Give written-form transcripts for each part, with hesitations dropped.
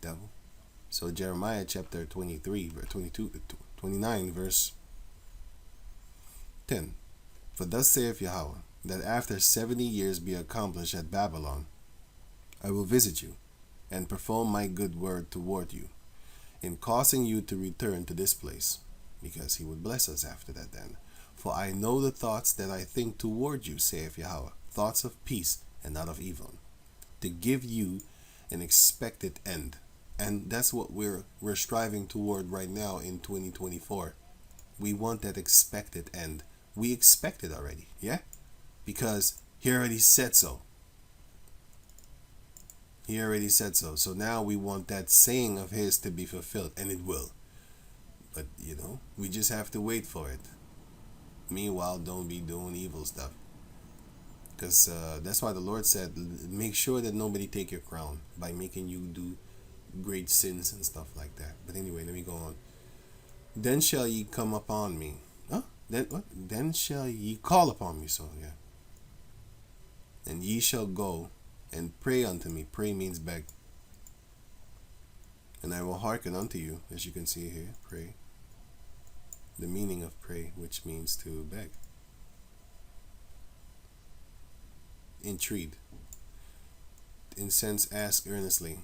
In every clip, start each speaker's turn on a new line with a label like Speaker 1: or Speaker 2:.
Speaker 1: devil. So Jeremiah chapter 23, verse 22, 29, verse 10. For thus saith Yahweh, that after 70 years be accomplished at Babylon, I will visit you, and perform my good word toward you, in causing you to return to this place, because he would bless us after that then. For I know the thoughts that I think toward you, saith Yahweh, thoughts of peace and not of evil, to give you an expected end. And that's what we're striving toward right now in 2024. We want that expected end. We expect it already, yeah? Because he already said so. He already said so. So now we want that saying of his to be fulfilled, and it will. But, we just have to wait for it. Meanwhile, don't be doing evil stuff. Because that's why the Lord said, make sure that nobody take your crown by making you do great sins and stuff like that. But anyway, let me go on. Then shall ye come upon me. Huh? Then what? Then shall ye call upon me. So yeah. And ye shall go and pray unto me. Pray means beg. And I will hearken unto you, as you can see here. Pray. The meaning of pray, which means to beg. Entreat. In sense, ask earnestly.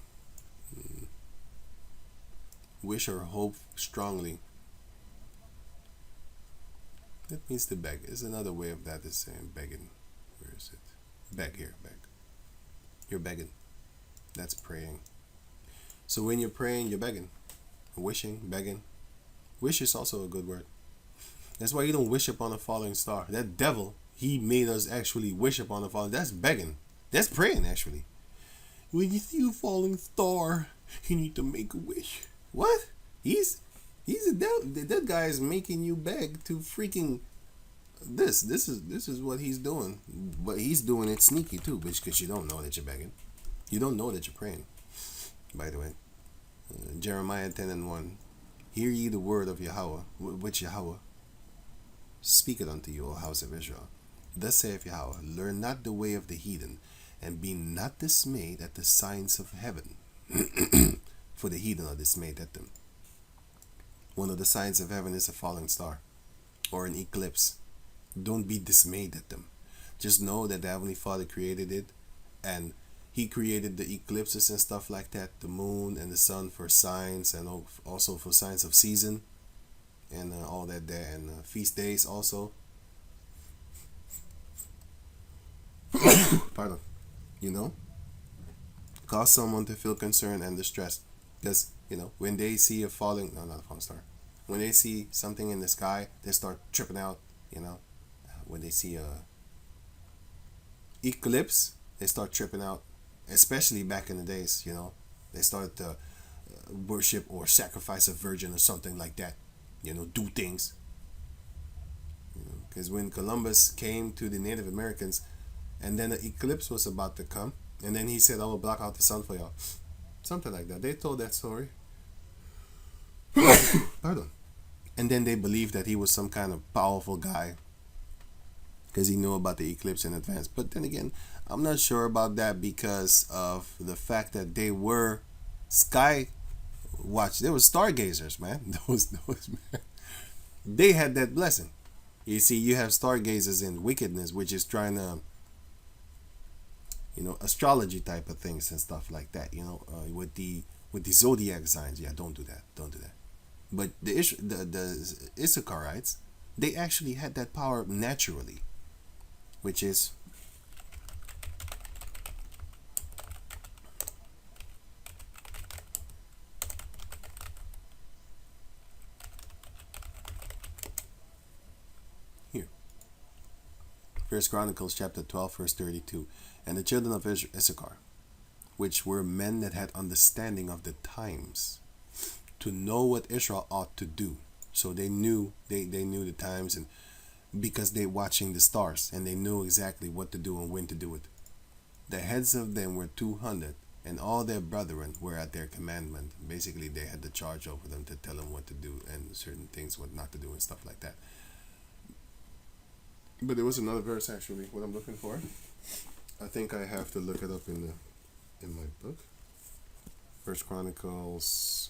Speaker 1: Wish or hope strongly. That means to beg. Is another way of that is saying begging. Where is it? Beg here, beg. You're begging. That's praying. So when you're praying, you're begging. Wishing, begging. Wish is also a good word. That's why you don't wish upon a falling star. That devil, he made us actually wish upon a falling. That's begging. That's praying, actually. When you see a falling star, you need to make a wish. What? He's a devil. That guy is making you beg to freaking this. This is what he's doing. But he's doing it sneaky too, because you don't know that you're begging. You don't know that you're praying. By the way, Jeremiah 10:1. Hear ye the word of Yahweh, which Yahweh speaketh unto you, O house of Israel. Thus saith Yahweh, learn not the way of the heathen, and be not dismayed at the signs of heaven. For the heathen are dismayed at them. One of the signs of heaven is a falling star or an eclipse. Don't be dismayed at them. Just know that the Heavenly Father created it, and he created the eclipses and stuff like that, the moon and the sun for signs, and also for signs of season and all that there, and feast days also. Pardon. Cause someone to feel concerned and distressed. Because, when they see a falling, no, not a falling star. When they see something in the sky, they start tripping out, When they see a eclipse, they start tripping out. Especially back in the days, They started to worship or sacrifice a virgin or something like that. Do things. Because when Columbus came to the Native Americans, and then the eclipse was about to come, and then he said, I will block out the sun for y'all. Something like that. They told that story. Pardon. And then they believed that he was some kind of powerful guy because he knew about the eclipse in advance. But then again, I'm not sure about that because of the fact that they were sky watch. They were stargazers, man. Those man. They had that blessing. You see, you have stargazers in wickedness, which is trying to astrology type of things and stuff like that, with the zodiac signs. Yeah, don't do that. But the Issacharites, they actually had that power naturally, which is here. First Chronicles chapter 12, verse 32. And the children of Issachar, which were men that had understanding of the times, to know what Israel ought to do. So they knew the times, and because they watching the stars, and they knew exactly what to do and when to do it. The heads of them were 200, and all their brethren were at their commandment. Basically, they had the charge over them to tell them what to do and certain things what not to do and stuff like that. But there was another verse actually, what I'm looking for. I think I have to look it up in my book. First Chronicles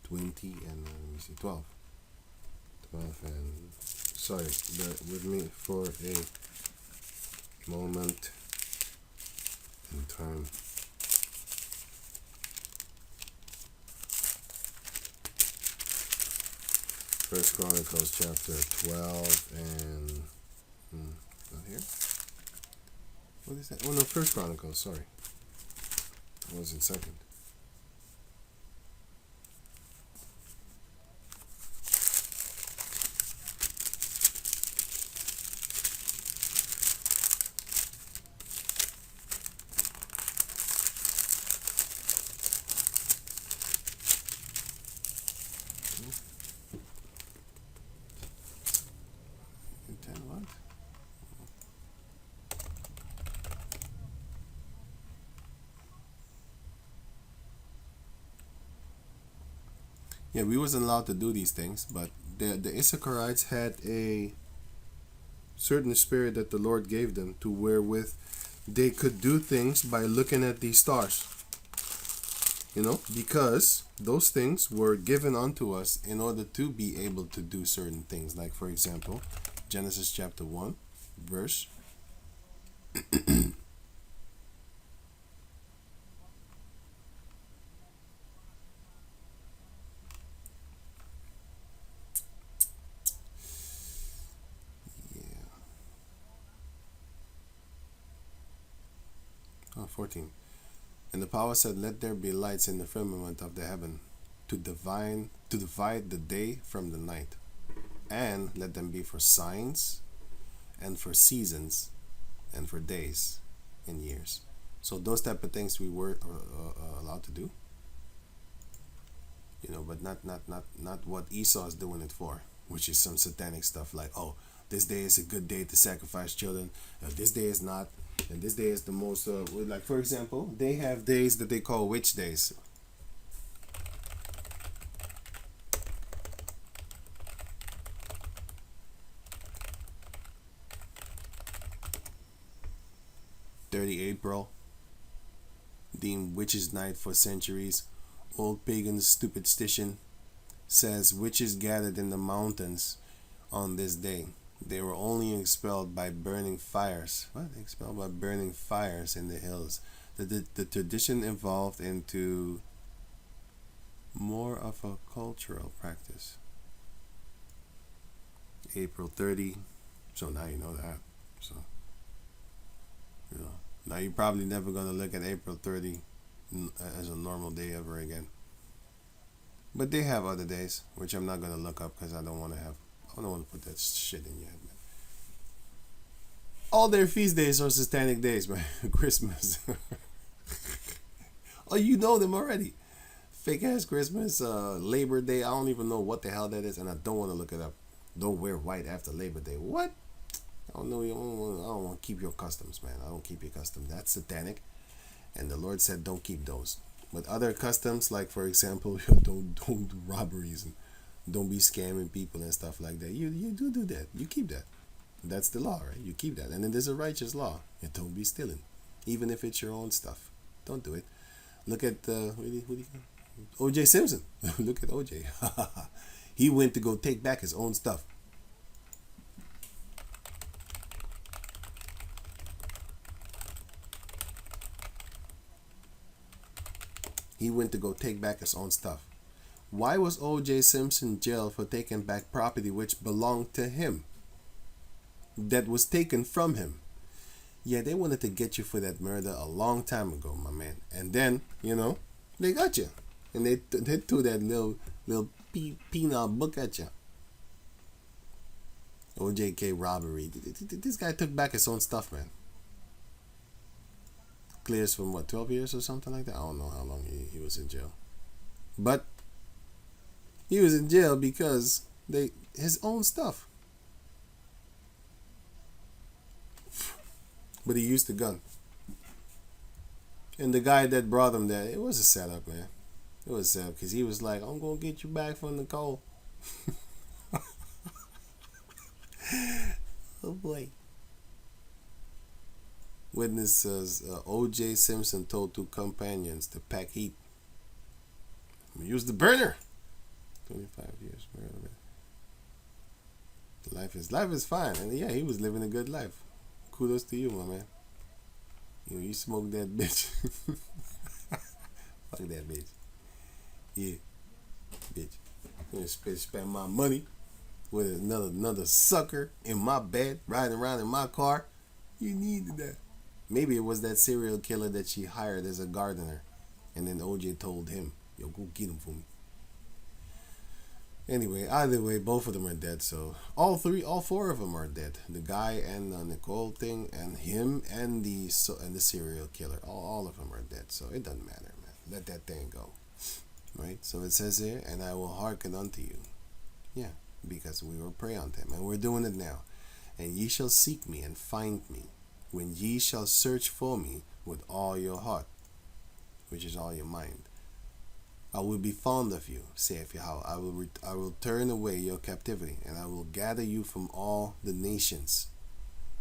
Speaker 1: 20 and let me see, 12. 12 and sorry, bear with me for a moment in time. First Chronicles chapter 12 and not here. What is that? Oh no, First Chronicles. Sorry, I was in second. Yeah, we wasn't allowed to do these things, but the Issacharites had a certain spirit that the Lord gave them to wherewith they could do things by looking at these stars. You know, because those things were given unto us in order to be able to do certain things. Like, for example, Genesis chapter 1, verse Oh, 14. And the power said, let there be lights in the firmament of the heaven to divide the day from the night, and let them be for signs and for seasons and for days and years. So those type of things we were allowed to do, you know, but not what Esau is doing it for, which is some satanic stuff like, oh, this day is a good day to sacrifice children, this day is not, and this day is the most like, for example, they have days that they call witch days. April, deemed witches' night for centuries. Old pagan's superstition says witches gathered in the mountains on this day. They were only expelled by burning fires. What? Expelled by burning fires in the hills. The tradition evolved into more of a cultural practice. April 30. So now you know that. So, you know, now you're probably never going to look at April 30 as a normal day ever again. But they have other days, which I'm not going to look up because I don't want to put that shit in your head, man. All their feast days are satanic days, man. Christmas. Oh, you know them already. Fake ass Christmas, Labor Day. I don't even know what the hell that is, and I don't want to look it up. Don't wear white after Labor Day. What? I don't know. I don't want to keep your customs, man. I don't keep your customs. That's satanic. And the Lord said, don't keep those. But other customs, like for example, don't do robberies and don't be scamming people and stuff like that. You do that. You keep that. That's the law, right? You keep that. And then there's a righteous law. You don't be stealing, even if it's your own stuff. Don't do it. Look at O.J. Simpson. Look at O.J. He went to go take back his own stuff. He went to go take back his own stuff. Why was O.J. Simpson jailed for taking back property which belonged to him? That was taken from him. Yeah, they wanted to get you for that murder a long time ago, my man. And then, you know, they got you. And they threw that little penal book at you. OJK robbery. This guy took back his own stuff, man. Clears from what, 12 years or something like that? I don't know how long he was in jail. But he was in jail because his own stuff. But he used the gun. And the guy that brought him there, it was a setup, man. It was a setup because he was like, I'm going to get you back from Nicole. Oh boy. Witnesses O.J. Simpson told two companions to pack heat. Use the burner. 25 years. Life is fine. And yeah, he was living a good life. Kudos to you, my man. You smoke that bitch. Fuck that bitch. Yeah, bitch. I'm gonna spend my money with another sucker in my bed, riding around in my car. You needed that. Maybe it was that serial killer that she hired as a gardener, and then OJ told him, "Yo, go get him for me." Anyway, either way, both of them are dead. So all four of them are dead. The guy and the Nicole thing, and him and the serial killer. All of them are dead. So it doesn't matter, man. Let that thing go, right? So it says here, "And I will hearken unto you." Yeah, because we will pray unto him, and we're doing it now. "And ye shall seek me and find me, when ye shall search for me with all your heart," which is all your mind. "I will be fond of you, saith Yahweh. I will turn away your captivity, and I will gather you from all the nations,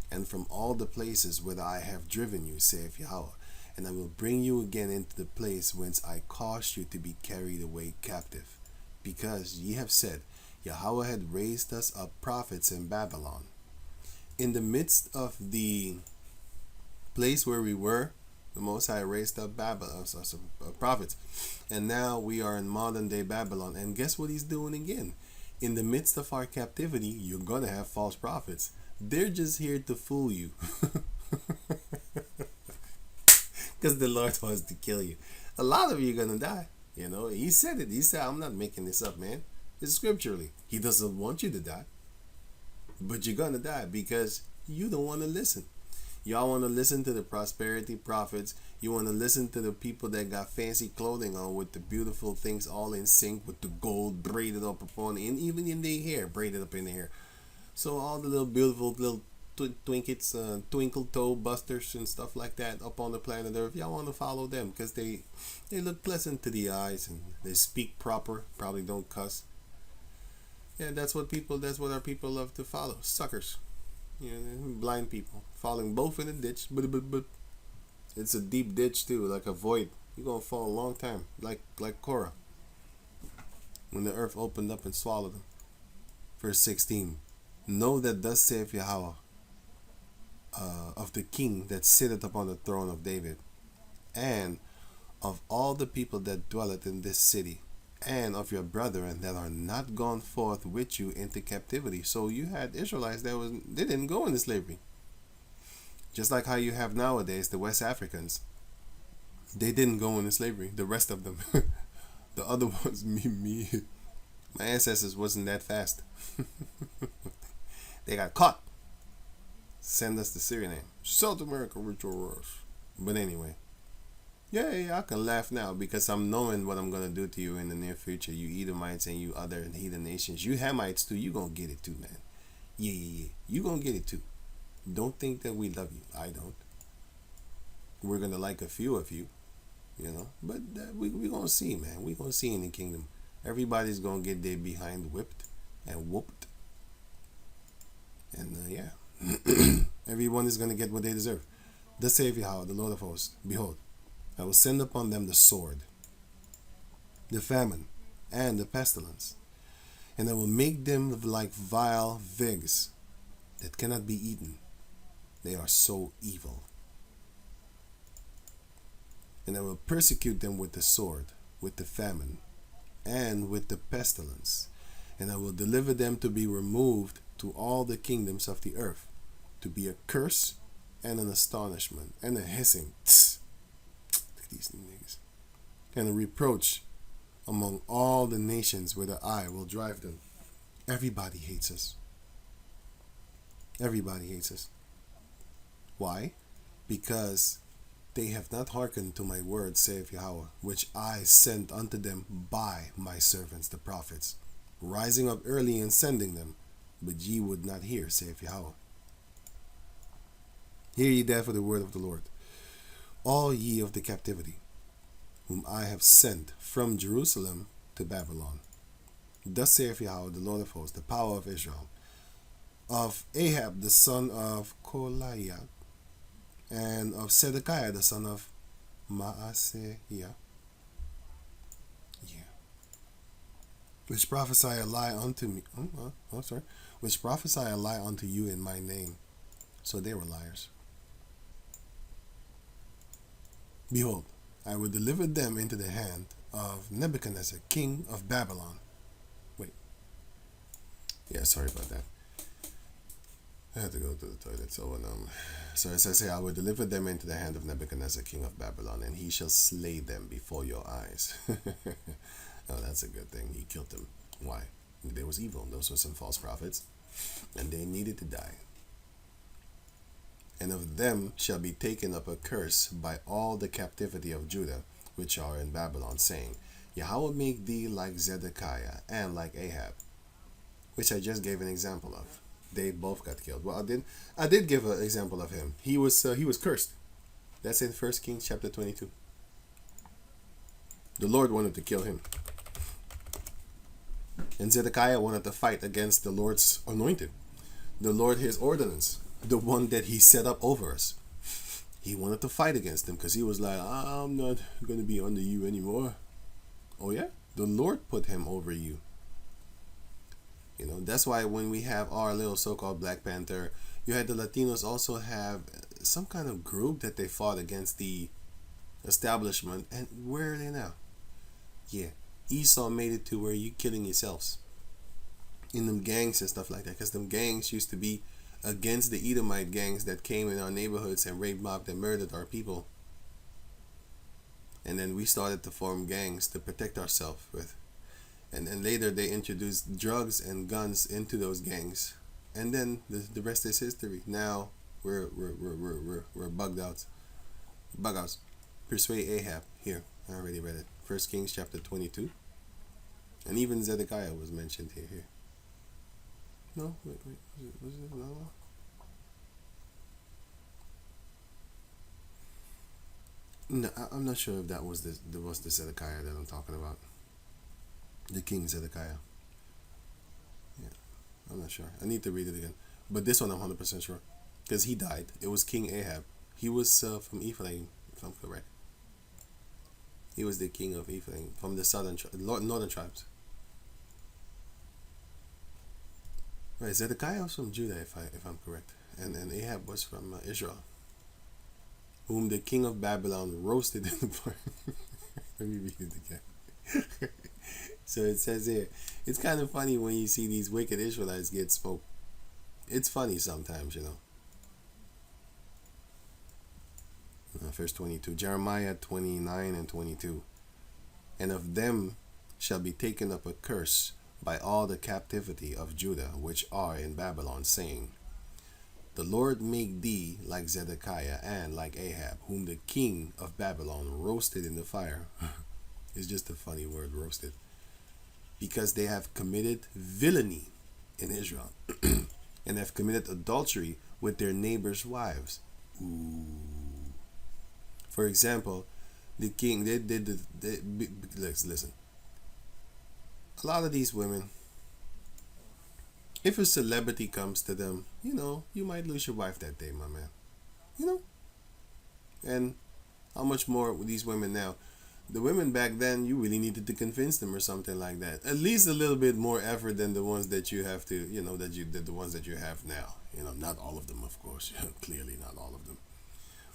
Speaker 1: and from all the places whither I have driven you, saith Yahweh. And I will bring you again into the place whence I caused you to be carried away captive. Because ye have said, Yahweh had raised us up prophets in Babylon." In the midst of the place where we were, the Most High raised up prophets. And now we are in modern day Babylon. And guess what he's doing again? In the midst of our captivity, you're going to have false prophets. They're just here to fool you. Because the Lord wants to kill you. A lot of you are going to die. You know, he said it. He said, I'm not making this up, man. It's scripturally. He doesn't want you to die. But you're going to die because you don't want to listen. Y'all want to listen to the prosperity prophets. You want to listen to the people that got fancy clothing on with the beautiful things all in sync with the gold braided up upon, and even in their hair, braided up in their hair. So all the little beautiful little twinkle toe busters and stuff like that up on the planet Earth. Y'all want to follow them because they look pleasant to the eyes and they speak proper. Probably don't cuss. Yeah, that's what our people love to follow. Suckers. You know, blind people falling both in a ditch, but it's a deep ditch too, like a void. You're gonna fall a long time, like Korah, when the earth opened up and swallowed them. Verse 16: "Know that thus saith Yahweh, of the king that sitteth upon the throne of David, and of all the people that dwelleth in this city, and of your brethren that are not gone forth with you into captivity." So you had Israelites they didn't go into slavery. Just like how you have nowadays the West Africans. They didn't go into slavery. The rest of them. The other ones, me. My ancestors wasn't that fast. They got caught. Send us to Suriname. South America, Richard Rush. But anyway. Yeah, I can laugh now because I'm knowing what I'm going to do to you in the near future. You Edomites and you other heathen nations. You Hamites too. You going to get it too, man. Yeah. You going to get it too. Don't think that we love you. I don't. We're going to like a few of you, you know. But we're going to see, man. We're going to see in the kingdom. Everybody's going to get their behind whipped and whooped. And yeah. Everyone is going to get what they deserve. Thus saith Yahweh, the Lord of hosts, behold, I will send upon them the sword, the famine, and the pestilence, and I will make them like vile figs that cannot be eaten. They are so evil. And I will persecute them with the sword, with the famine, and with the pestilence, and I will deliver them to be removed to all the kingdoms of the earth, to be a curse and an astonishment and a hissing. Look at these niggas. And a reproach among all the nations whither I will drive them. Everybody hates us. Everybody hates us. Why? Because they have not hearkened to my word, saith Yahweh, which I sent unto them by my servants the prophets, rising up early and sending them, but ye would not hear, saith Yahweh. Hear ye therefore the word of the Lord, all ye of the captivity, whom I have sent from Jerusalem to Babylon. Thus saith Yahweh, the Lord of hosts, the power of Israel, of Ahab the son of Kolaiah, and of Zedekiah the son of Maaseiah, yeah, which prophesy a lie unto me. Sorry, which prophesy a lie unto you in my name. So they were liars. Behold, I will deliver them into the hand of Nebuchadnezzar, king of Babylon. Wait. Yeah, sorry about that. I had to go to the toilet. So it says here, I will deliver them into the hand of Nebuchadnezzar, king of Babylon, and he shall slay them before your eyes. Oh, that's a good thing. He killed them. Why? There was evil. Those were some false prophets, and they needed to die. And of them shall be taken up a curse by all the captivity of Judah, which are in Babylon, saying, Yahweh make thee like Zedekiah and like Ahab, which I just gave an example of. They both got killed. Well, I did give an example of him. He was cursed. That's in 1 Kings chapter 22. The Lord wanted to kill him. And Zedekiah wanted to fight against the Lord's anointed. The Lord, his ordinance, the one that he set up over us. He wanted to fight against him because he was like, I'm not going to be under you anymore. Oh yeah? The Lord put him over you. You know, that's why when we have our little so-called Black Panther, you had the Latinos also have some kind of group that they fought against the establishment. And where are they now? Yeah, Esau made it to where you killing yourselves in them gangs and stuff like that, because them gangs used to be against the Edomite gangs that came in our neighborhoods and raped, mobbed, and murdered our people. And then we started to form gangs to protect ourselves with. And then later they introduced drugs and guns into those gangs. And then the rest is history. Now we're bugged out. Bug outs. Persuade Ahab. Here, I already read it. 1 Kings chapter 22. And even Zedekiah was mentioned here. No, wait. Was it another one? No, I'm not sure if that was the Zedekiah that I'm talking about. The king Zedekiah. Yeah, I'm not sure. I need to read it again. But this one I'm 100% sure. Because he died. It was King Ahab. He was from Ephraim, if I'm correct. He was the king of Ephraim, from the northern tribes. Right, Zedekiah was from Judah, if I'm correct. And Ahab was from Israel, whom the king of Babylon roasted in the fire. Let me read it again. So it says here, it's kind of funny when you see these wicked Israelites get smoked. It's funny sometimes, you know. Verse 22, Jeremiah 29 and 22. And of them shall be taken up a curse by all the captivity of Judah, which are in Babylon, saying, The Lord make thee like Zedekiah and like Ahab, whom the king of Babylon roasted in the fire. It's just a funny word, roasted. Because they have committed villainy in Israel and have committed adultery with their neighbors' wives. Ooh. For example, the king, listen. A lot of these women, if a celebrity comes to them, you know, you might lose your wife that day, my man. You know? And how much more with these women now? The women back then, you really needed to convince them or something like that. At least a little bit more effort than the ones that you have to, you know, the ones that you have now. You know, not all of them, of course. Clearly not all of them.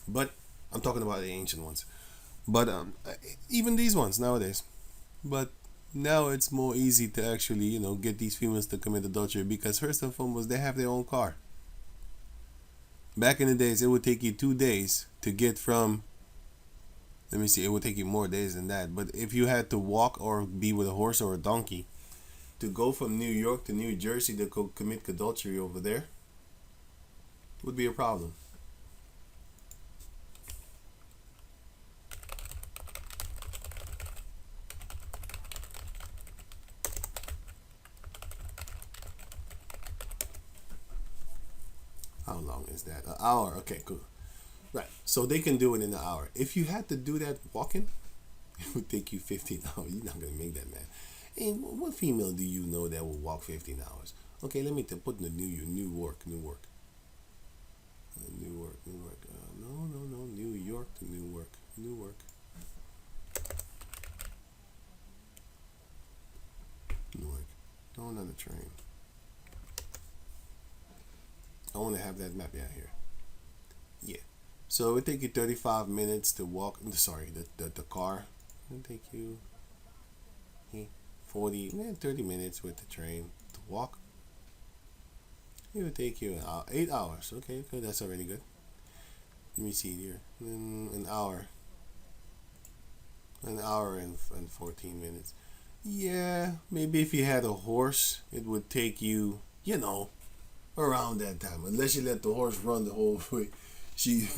Speaker 1: But I'm talking about the ancient ones. But even these ones nowadays. But now it's more easy to actually, you know, get these females to commit adultery because first and foremost, they have their own car. Back in the days, it would take you 2 days to get from, let me see, it would take you more days than that. But if you had to walk or be with a horse or a donkey to go from New York to New Jersey to go commit adultery over there, would be a problem. How long is that? An hour. Okay, cool. Right. So they can do it in an hour. If you had to do that walking, it would take you 15 hours. You're not going to make that, man. And what female do you know that will walk 15 hours? Okay, let me put in the new work. New work. No. Newark. Newark. Going on the train. I want to have that map here. Yeah. So it would take you 35 minutes to walk. Sorry, the car. It would take you 30 minutes with the train to walk. It would take you 8 hours. Okay, good. That's already good. Let me see here. An hour. An hour and 14 minutes. Yeah, maybe if you had a horse, it would take you, around that time. Unless you let the horse run the whole way. She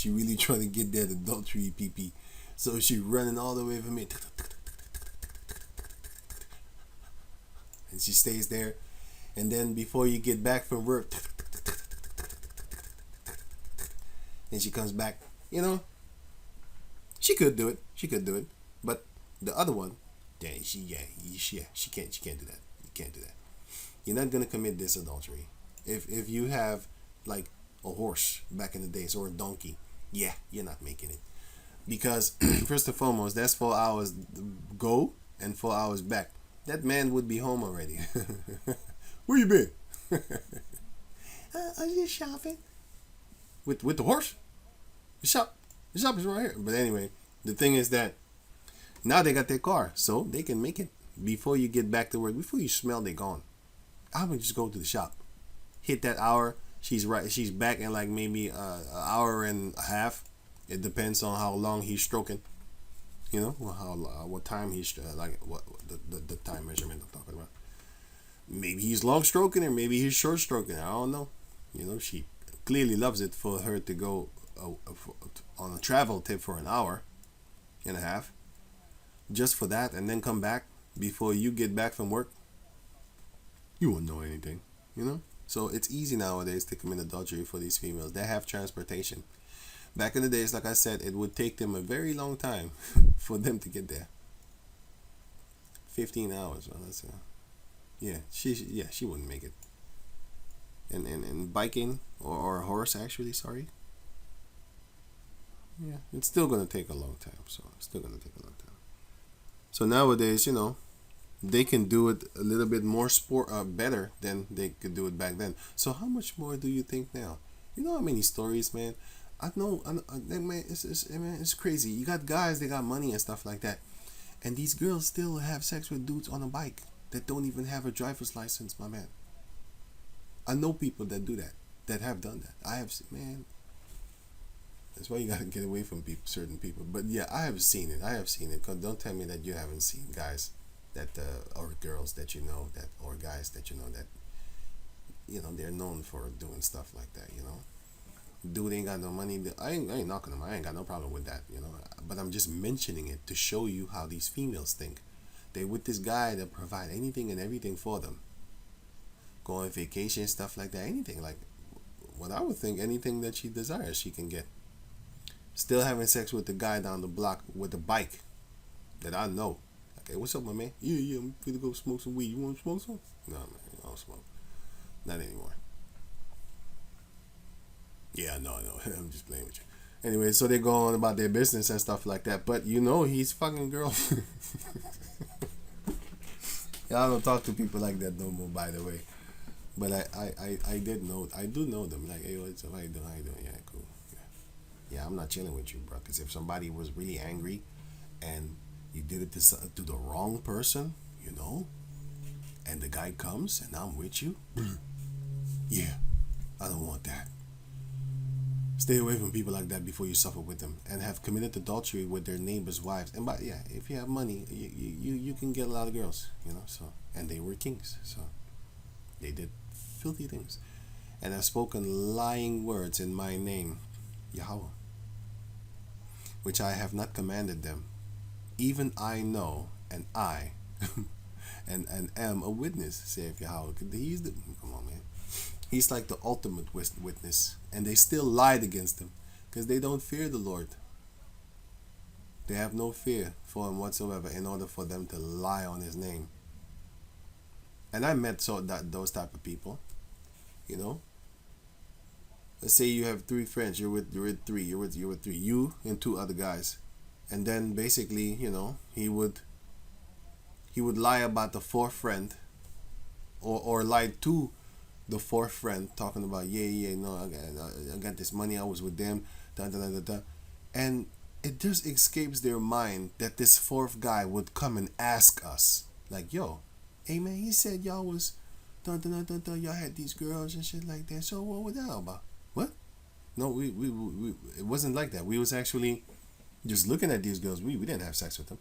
Speaker 1: really trying to get that adultery pee. So she running all the way from me. And she stays there. And then before you get back from work, and she comes back, she could do it. But the other one, she can't do that. You can't do that. You're not gonna commit this adultery. If you have like a horse back in the days or a donkey, you're not making it. Because first and foremost, that's 4 hours go and 4 hours back. That man would be home already. Where you been? I was just shopping. With the horse? The shop is right here. But anyway, the thing is that now they got their car, so they can make it before you get back to work. Before you smell they're gone. I would just go to the shop, hit that hour. She's back in like maybe an hour and a half. It depends on how long he's stroking. What time he's what the time measurement I'm talking about. Maybe he's long stroking or maybe he's short stroking. I don't know. She clearly loves it for her to go on a travel trip for an hour and a half, just for that, and then come back before you get back from work. You won't know anything, So it's easy nowadays to commit adultery for these females. They have transportation. Back in the days, like I said, it would take them a very long time for them to get there. 15 hours. Well, that's she wouldn't make it. And biking or a horse, actually, sorry. Yeah, it's still gonna take a long time. So nowadays, they can do it a little bit more better than they could do it back then. So how much more do you think now? You know how many stories, man? I know, man, it's crazy. You got guys, they got money and stuff like that, and these girls still have sex with dudes on a bike that don't even have a driver's license, my man. I know people that do that have done that. I have seen, man. That's why you gotta get away from certain people. But yeah, I have seen it. Cause don't tell me that you haven't seen guys that or girls that that or guys that that they're known for doing stuff like that. Dude ain't got no money. I ain't knocking them. I ain't got no problem with that. But I'm just mentioning it to show you how these females think. They with this guy that provide anything and everything for them. Go on vacation, stuff like that. Anything like what I would think. Anything that she desires, she can get. Still having sex with the guy down the block with the bike that I know. Okay, what's up, my man? Yeah, I'm gonna go smoke some weed. You want to smoke some? No, man, I don't smoke. Not anymore. Yeah, no, I'm just playing with you. Anyway, so they go on about their business and stuff like that. But he's fucking girl. Y'all don't talk to people like that no more, by the way. But I do know them. Like, hey, what's up? How you doing? Yeah, cool. Yeah, I'm not chilling with you, bro. Because if somebody was really angry and you did it to the wrong person, and the guy comes and I'm with you, yeah, I don't want that. Stay away from people like that before you suffer with them and have committed adultery with their neighbors' wives. And if you have money, you can get a lot of girls, So, and they were kings, so they did filthy things, and have spoken lying words in my name, Yahweh, which I have not commanded them. Even I know, and I, and am a witness, saith Yahweh. Come on, man. He's like the ultimate witness, and they still lied against him because they don't fear the Lord. They have no fear for him whatsoever in order for them to lie on his name. And I met those type of people, Let's say you have 3 friends. You're with 3. You're with 3. You and 2 other guys. And then basically, he would lie about the fourth friend, or lie to the fourth friend, talking about, yeah, no, I got this money, I was with them, da da da da da. And it just escapes their mind that this fourth guy would come and ask us, like, yo, hey man, he said y'all was, da da da da da, y'all had these girls and shit like that. So what was that all about? What? No, we it wasn't like that. We was actually just looking at these girls. We didn't have sex with them.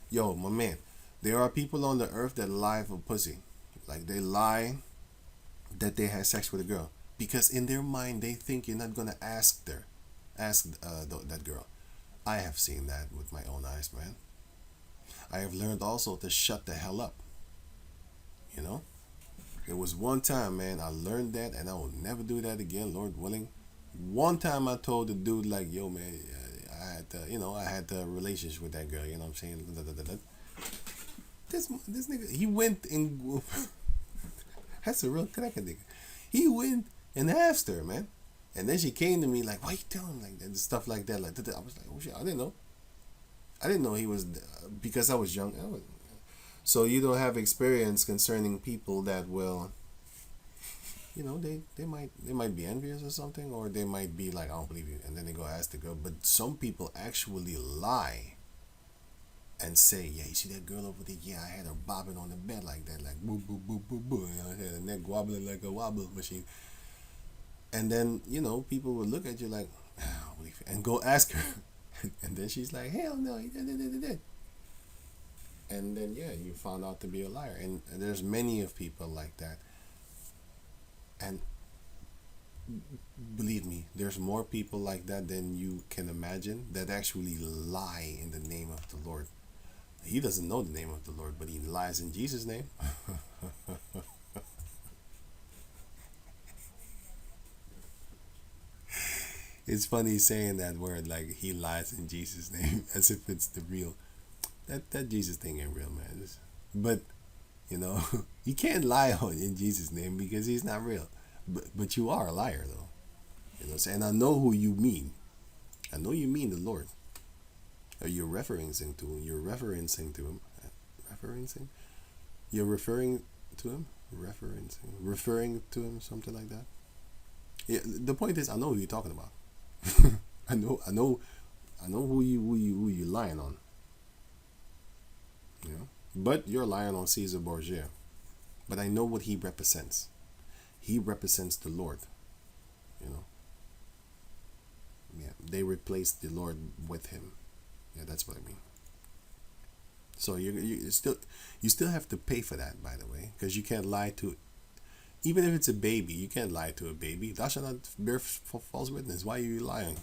Speaker 1: Yo, my man, there are people on the earth that lie for pussy. Like, they lie that they had sex with a girl because in their mind they think you're not gonna ask that girl. I have seen that with my own eyes, man. I have learned also to shut the hell up. You know, it was one time, man, I learned that, and I will never do that again, Lord willing. One time I told the dude, like, yo man, I had a relationship with that girl, you know what I'm saying? This nigga, he went and that's a real cracker nigga. He went and asked her, man. And then she came to me like, why you telling like that? And stuff like that. Like, I was like, oh shit, I didn't know. I didn't know he was, because I was young. So you don't have experience concerning people that will, they might be envious or something, or they might be like, I don't believe you, and then they go ask the girl. But some people actually lie and say, yeah, you see that girl over there? Yeah, I had her bobbing on the bed like that, like boo boo boo boo boo. I had her neck wobbling like a wobble machine. And then, people would look at you like, oh, and go ask her. And then she's like, hell no, he did. And then, yeah, you found out to be a liar. And there's many of people like that. And believe me, there's more people like that than you can imagine that actually lie in the name of the Lord. He doesn't know the name of the Lord, but he lies in Jesus' name. It's funny saying that word, like he lies in Jesus' name, as if it's the real. That Jesus thing ain't real, man. But you can't lie in Jesus' name because he's not real. But you are a liar, though. And I know who you mean. I know you mean the Lord. Or you're referencing to him. You're referencing to him. Referencing. You're referring to him. Referring to him, something like that. Yeah. The point is, I know who you're talking about. I know who you lying on. But you're lying on Caesar Borgia. But I know what he represents. He represents the Lord. Yeah, they replaced the Lord with him. Yeah, that's what I mean. So you still have to pay for that, by the way, because you can't lie to. Even if it's a baby, you can't lie to a baby. Thou shalt not bear false witness. Why are you lying?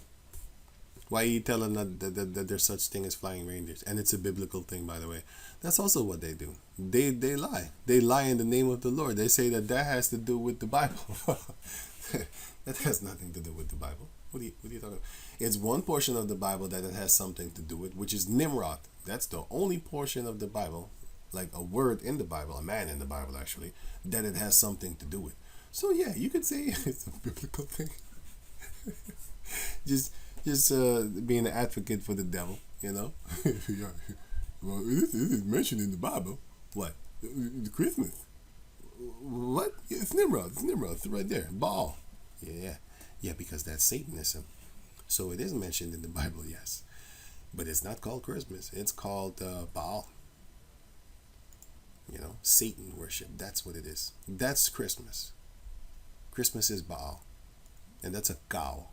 Speaker 1: Why are you telling that there's such thing as flying reindeers? And it's a biblical thing, by the way. That's also what they do. They lie. They lie in the name of the Lord. They say that has to do with the Bible. That has nothing to do with the Bible. What are you talking about? It's one portion of the Bible that it has something to do with, which is Nimrod. That's the only portion of the Bible, like a word in the Bible, a man in the Bible actually, that it has something to do with. So yeah, you could say it's a biblical thing. just being an advocate for the devil, Well, this is mentioned in the Bible. What? The Christmas. What? It's Nimrod. It's right there. Baal. Yeah, because that's Satanism. So it is mentioned in the Bible, yes. But it's not called Christmas. It's called Baal. Satan worship. That's what it is. That's Christmas. Christmas is Baal. And that's a cow.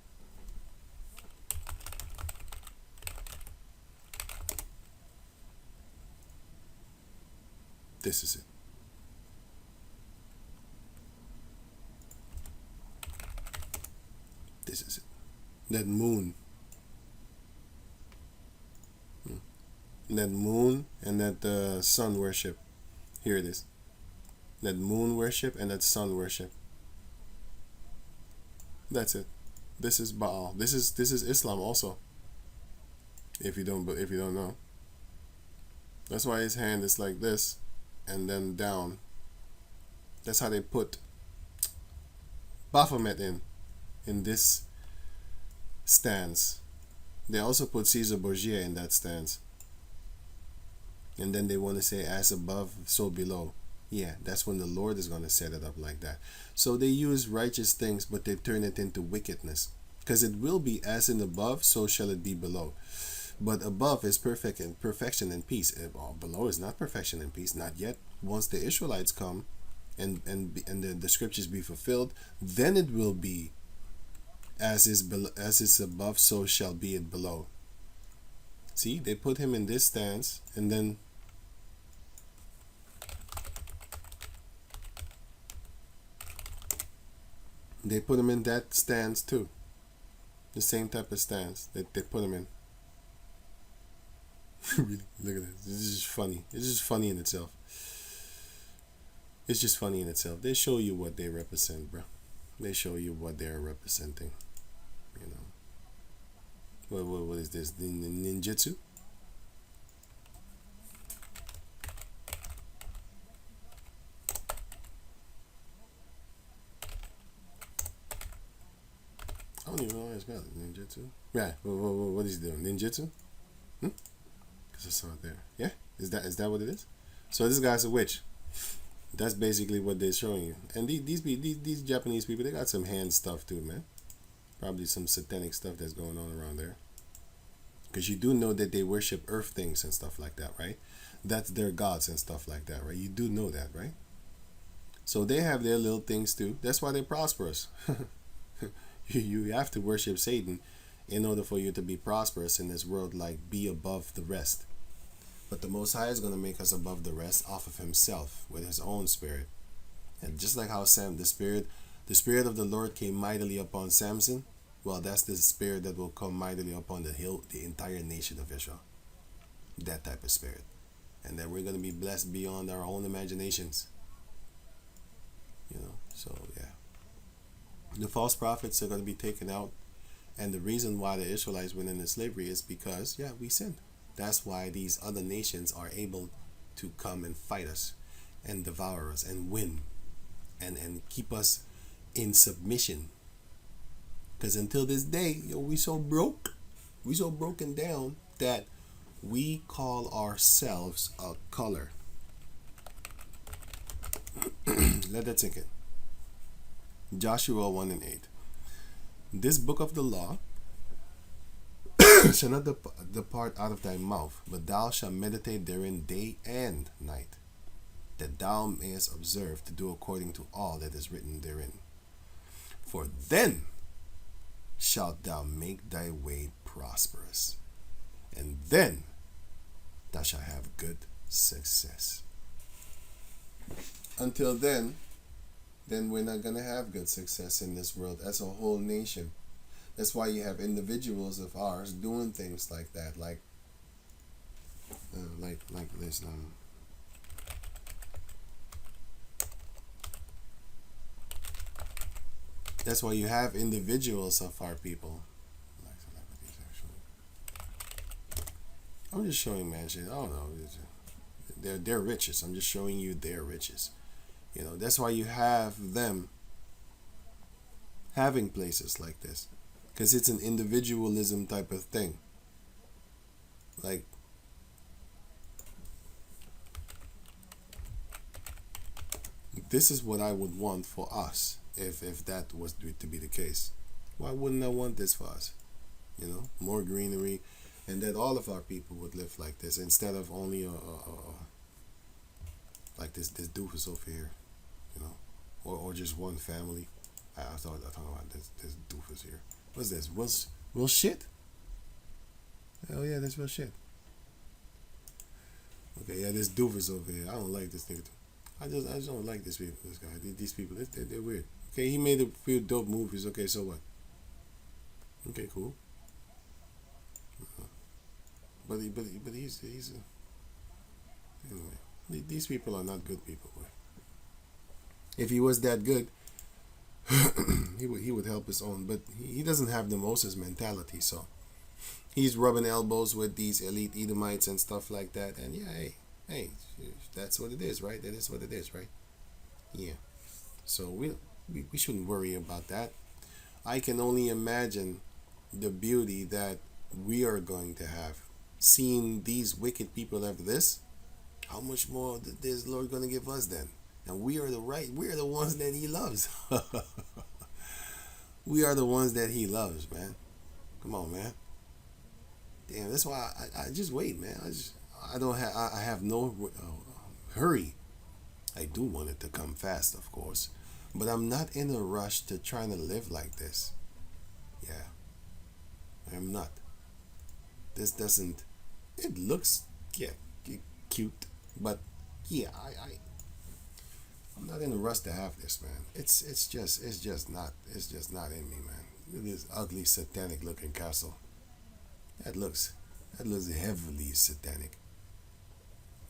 Speaker 1: This is it. This is it. That moon. That moon and that sun worship. Here it is. That moon worship and that sun worship. That's it. This is Baal. This is Islam also. If you don't know. That's why his hand is like this and then down. That's how they put Baphomet in this stance. They also put Caesar Borgia in that stance. And then they want to say, as above, so below. Yeah, that's when the Lord is going to set it up like that. So they use righteous things, but they turn it into wickedness. Because it will be as in above, so shall it be below. But above is perfect and perfection and peace. Below is not perfection and peace, not yet. Once the Israelites come and the scriptures be fulfilled, then it will be as is above, so shall be it below. See, they put him in this stance, and then they put him in that stance too. The same type of stance that they put him in. Really, look at this. This is just funny. It's just funny in itself. It's just funny in itself. They show you what they represent, bro. They show you what they're representing. You know. What is this? Ninjutsu? I don't even know why it's called ninjutsu. Yeah. What is he doing? Ninjutsu? Because I saw it there. Yeah. Is that what it is? So this guy's a witch. That's basically what they're showing you. And these Japanese people, they got some hand stuff too, man. Probably some satanic stuff that's going on around there. Because you do know that they worship earth things and stuff like that, right? That's their gods and stuff like that, right? You do know that, right? So they have their little things too. That's why they're prosperous. You have to worship Satan in order for you to be prosperous in this world, like be above the rest. But the Most High is going to make us above the rest off of himself with his own spirit. And just like how the spirit of the Lord came mightily upon Samson, well, that's the spirit that will come mightily upon the entire nation of Israel. That type of spirit. And then we're going to be blessed beyond our own imaginations. You know, so yeah. The false prophets are going to be taken out. And the reason why the Israelites went into slavery is because, yeah, we sinned. That's why these other nations are able to come and fight us and devour us and win and keep us in submission. Because until this day, we so broken down that we call ourselves a color. Let that sink in. Joshua 1 and 8. This book of the law shall not depart out of thy mouth, but thou shalt meditate therein day and night, that thou mayest observe to do according to all that is written therein. For then shalt thou make thy way prosperous, and then thou shalt have good success. Until then we're not going to have good success in this world as a whole nation. That's why you have individuals of ours doing things like that, like this. That's why you have individuals of our people. I'm just showing, man. Shit. I don't know. They're riches. I'm just showing you their riches. You know, that's why you have them having places like this. Because it's an individualism type of thing. Like, this is what I would want for us if that was to be the case. Why wouldn't I want this for us? You know, more greenery, and that all of our people would live like this instead of only like this doofus over here, you know, or just one family. I thought about this doofus here. What's this? Real shit? Oh yeah, that's real shit. Okay, yeah, this doofus over here. I don't like this nigga. I just don't like this people. This guy. These people. They're weird. Okay, he made a few dope movies. Okay, so what? Okay, cool. But he's anyway. These people are not good people. If he was that good, he would help his own, but he doesn't have the Moses mentality, so he's rubbing elbows with these elite Edomites and stuff like that. And yeah, hey, that's what it is, right? That is what it is, right? Yeah. So we shouldn't worry about that. I can only imagine the beauty that we are going to have, seeing these wicked people after this, how much more is Lord going to give us then? And we are the ones that He loves. We are the ones that He loves, man. Come on, man. Damn, that's why I just wait, man. I have no hurry. I do want it to come fast, of course, but I'm not in a rush to trying to live like this. Yeah, I'm not. This doesn't. It looks, yeah, cute, but yeah, I'm not in a rush to have this, man. It's just not in me, man. Look at this ugly satanic looking castle. That looks heavily satanic.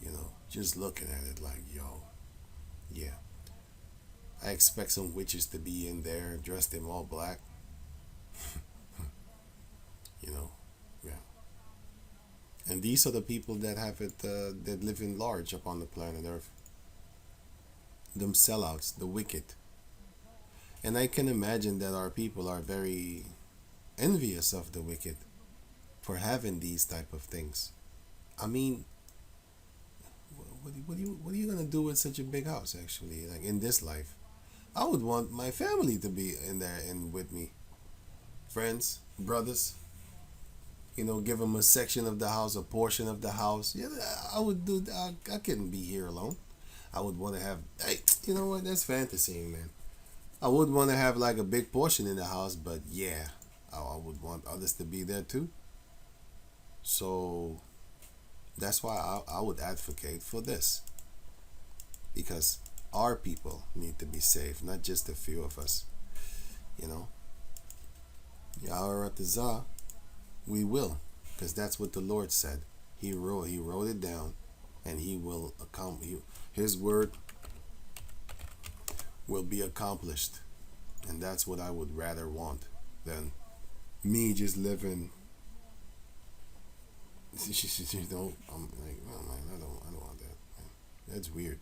Speaker 1: You know, just looking at it like, yo, yeah. I expect some witches to be in there dressed in all black. You know, yeah. And these are the people that have it, that live in large upon the planet Earth. Them sellouts, the wicked. And I can imagine that our people are very envious of the wicked for having these type of things. I mean, what are you gonna do with such a big house? Actually, like in this life, I would want my family to be in there and with me, friends, brothers. You know, give them a section of the house, a portion of the house. Yeah, I would do. I couldn't be here alone. I would want to have. Hey, you know what? That's fantasy, man. I would want to have like a big portion in the house, but yeah, I would want others to be there too. So that's why I would advocate for this, because our people need to be saved, not just a few of us. You know, Yaharatazah, we will, because that's what the Lord said. He wrote it down, and He will accomplish. His word will be accomplished, and that's what I would rather want than me just living. You know, I'm like, oh man, I don't want that. Man. That's weird.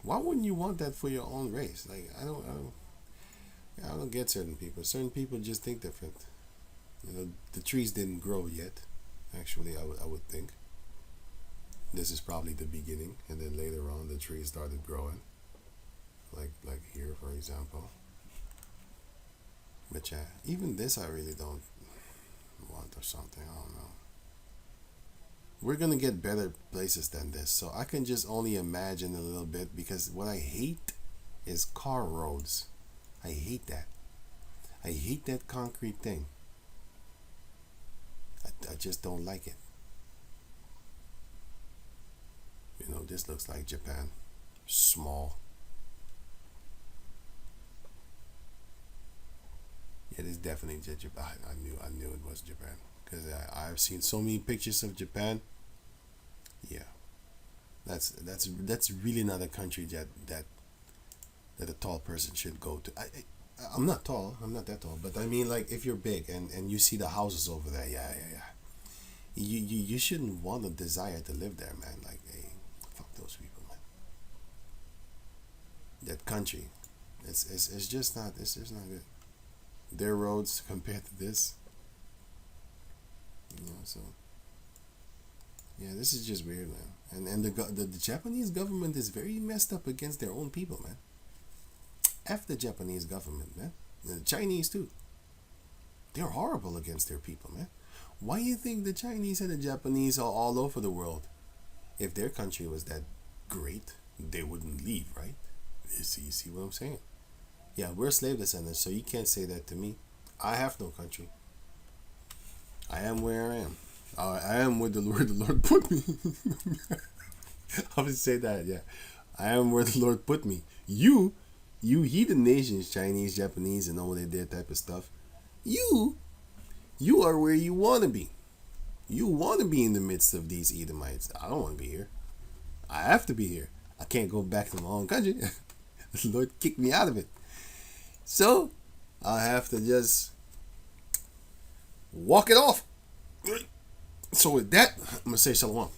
Speaker 1: Why wouldn't you want that for your own race? Like, I don't get certain people. Certain people just think different. You know, the trees didn't grow yet. Actually, I would think. This is probably the beginning, and then later on the trees started growing. Like here, for example. But yeah, even this I really don't want or something. I don't know. We're gonna get better places than this, so I can just only imagine a little bit, because what I hate is car roads. I hate that. I hate that concrete thing. I just don't like it. You know, this looks like Japan. Small. It is definitely Japan. I knew it was Japan, because I've seen so many pictures of Japan. Yeah, that's really not a country that a tall person should go to. I'm not tall. I'm not that tall. But I mean, like, if you're big and you see the houses over there, yeah. You shouldn't want a desire to live there, man. Like, hey, fuck those people, man. That country, it's just not. It's just not good. Their roads compared to this, you know. So yeah, this is just weird, man. And the Japanese government is very messed up against their own people, man. F the Japanese government, man. And the Chinese too. They're horrible against their people, man. Why do you think the Chinese and the Japanese are all over the world? If their country was that great, they wouldn't leave, right? You see what I'm saying? Yeah, we're slave descendants, so you can't say that to me. I have no country. I am where I am. I am where the Lord put me. I would say that, yeah. I am where the Lord put me. You heathen nations, Chinese, Japanese, and all that type of stuff. You are where you want to be. You want to be in the midst of these Edomites. I don't want to be here. I have to be here. I can't go back to my own country. The Lord kicked me out of it. So, I have to just walk it off. So with that, I'm going to say shalom.